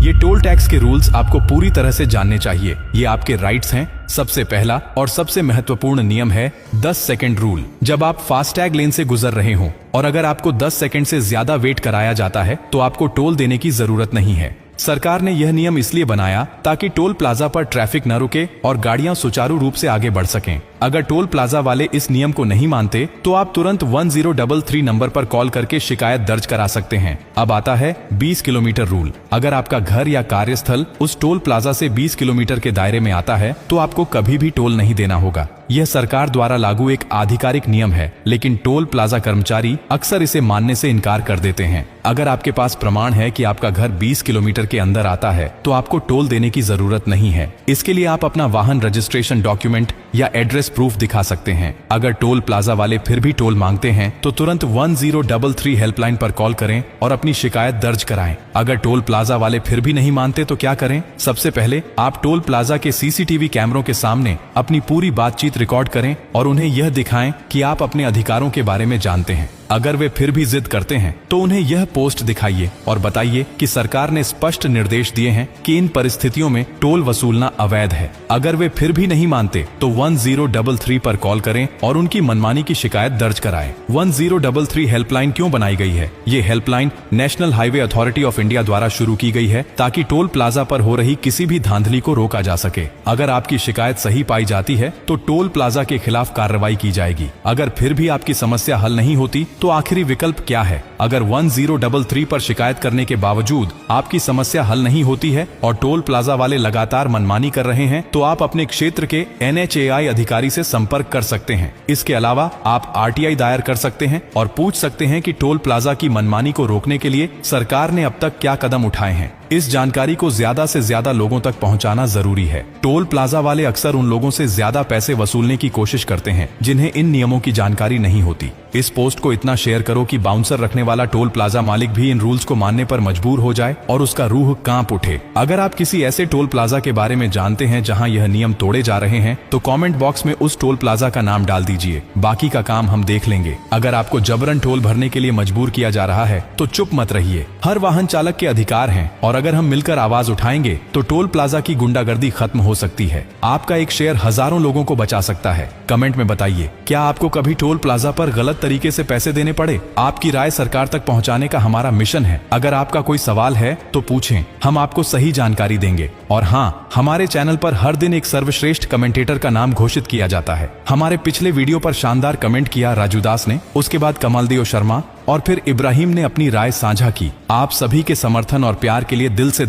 ये toll tax के rules आपको पूरी तरह से जानने चाहिए। ये आपके राइट्स हैं। सबसे पहला और सबसे महत्वपूर्ण नियम है 10 सेकंड रूल। जब आप फास्टैग लेन से गुजर रहे हो और अगर आपको 10 सेकंड से ज्यादा वेट कराया जाता है तो आपको टोल देने की जरूरत नहीं है। सरकार ने यह नियम इसलिए बनाया ताकि टोल प्लाजा पर ट्रैफिक न रुके और गाड़ियां सुचारू रूप से आगे बढ़ सकें। अगर टोल प्लाजा वाले इस नियम को नहीं मानते तो आप तुरंत 1033 नंबर पर कॉल करके शिकायत दर्ज करा सकते हैं। अब आता है 20 किलोमीटर रूल। अगर आपका घर या कार्यस्थल उस टोल प्लाजा से 20 किलोमीटर के दायरे में आता है तो आपको कभी भी टोल नहीं देना होगा। यह सरकार द्वारा लागू एक आधिकारिक नियम है, लेकिन टोल प्लाजा कर्मचारी अक्सर इसे मानने से इनकार कर देते हैं। अगर आपके पास प्रमाण है कि आपका घर 20 किलोमीटर के अंदर आता है तो आपको टोल देने की जरूरत नहीं है। इसके लिए आप अपना वाहन रजिस्ट्रेशन डॉक्यूमेंट या एड्रेस प्रूफ दिखा सकते हैं। अगर टोल प्लाजा वाले फिर भी टोल मांगते हैं तो तुरंत 1033 हेल्पलाइन पर कॉल करें और अपनी शिकायत दर्ज कराएं। अगर टोल प्लाजा वाले फिर भी नहीं मानते तो क्या करें? सबसे पहले आप टोल प्लाजा के सीसीटीवी कैमरों के सामने अपनी पूरी बातचीत रिकॉर्ड करें और उन्हें यह दिखाएं कि आप अपने अधिकारों के बारे में जानते हैं। अगर वे फिर भी जिद करते हैं तो उन्हें यह पोस्ट दिखाइए और बताइए कि सरकार ने स्पष्ट निर्देश दिए हैं कि इन परिस्थितियों में टोल वसूलना अवैध है। अगर वे फिर भी नहीं मानते तो 1033 पर कॉल करें और उनकी मनमानी की शिकायत दर्ज कराएं। 1033 हेल्पलाइन क्यों बनाई गई है? ये helpline national highway authority of India द्वारा शुरू की गई है ताकि टोल प्लाजा पर हो रही किसी भी धांधली को रोका जा सके। अगर आपकी शिकायत सही पाई जाती है तो टोल प्लाजा के खिलाफ कार्रवाई की जाएगी। अगर फिर भी आपकी समस्या हल नहीं होती तो आखिरी विकल्प क्या है? अगर 1033 पर शिकायत करने के बावजूद आपकी समस्या हल नहीं होती है और टोल प्लाजा वाले लगातार मनमानी कर रहे हैं तो आप अपने क्षेत्र के NHAI अधिकारी से संपर्क कर सकते हैं। इसके अलावा आप RTI दायर कर सकते हैं और पूछ सकते हैं कि टोल प्लाजा की मनमानी को रोकने के लिए सरकार ने अब तक क्या कदम उठाए हैं। इस जानकारी को ज्यादा से ज्यादा लोगों तक पहुंचाना जरूरी है। टोल प्लाजा वाले अक्सर उन लोगों से ज्यादा पैसे वसूलने की कोशिश करते हैं जिन्हें इन नियमों की जानकारी नहीं होती। इस पोस्ट को इतना शेयर करो कि बाउंसर रखने वाला टोल प्लाजा मालिक भी इन रूल्स को मानने पर मजबूर हो जाए और उसका रूह कांप उठे। अगर आप किसी ऐसे टोल प्लाजा के बारे में जानते हैं जहां यह नियम तोड़े जा रहे हैं तो कमेंट बॉक्स में उस टोल प्लाजा का नाम डाल दीजिए। बाकी का काम हम देख लेंगे। अगर आपको जबरन टोल भरने के लिए मजबूर किया जा रहा है तो चुप मत रहिए। हर वाहन चालक के अधिकार हैं और अगर हम मिलकर आवाज उठाएंगे तो टोल प्लाजा की गुंडागर्दी खत्म हो सकती है। आपका एक शेयर हजारों लोगों को बचा सकता है। कमेंट में बताइए, क्या आपको कभी टोल प्लाजा पर गलत तरीके से पैसे देने पड़े? आपकी राय सरकार तक पहुंचाने का हमारा मिशन है। अगर आपका कोई सवाल है तो पूछें, हम आपको सही जानकारी देंगे। और हाँ, हमारे चैनल पर हर दिन एक सर्वश्रेष्ठ कमेंटेटर का नाम घोषित किया जाता है। हमारे पिछले वीडियो पर शानदार कमेंट किया राजू दास ने, उसके बाद कमलदेव शर्मा और फिर इब्राहिम ने अपनी राय साझा की। आप सभी के समर्थन और प्यार के लिए दिल से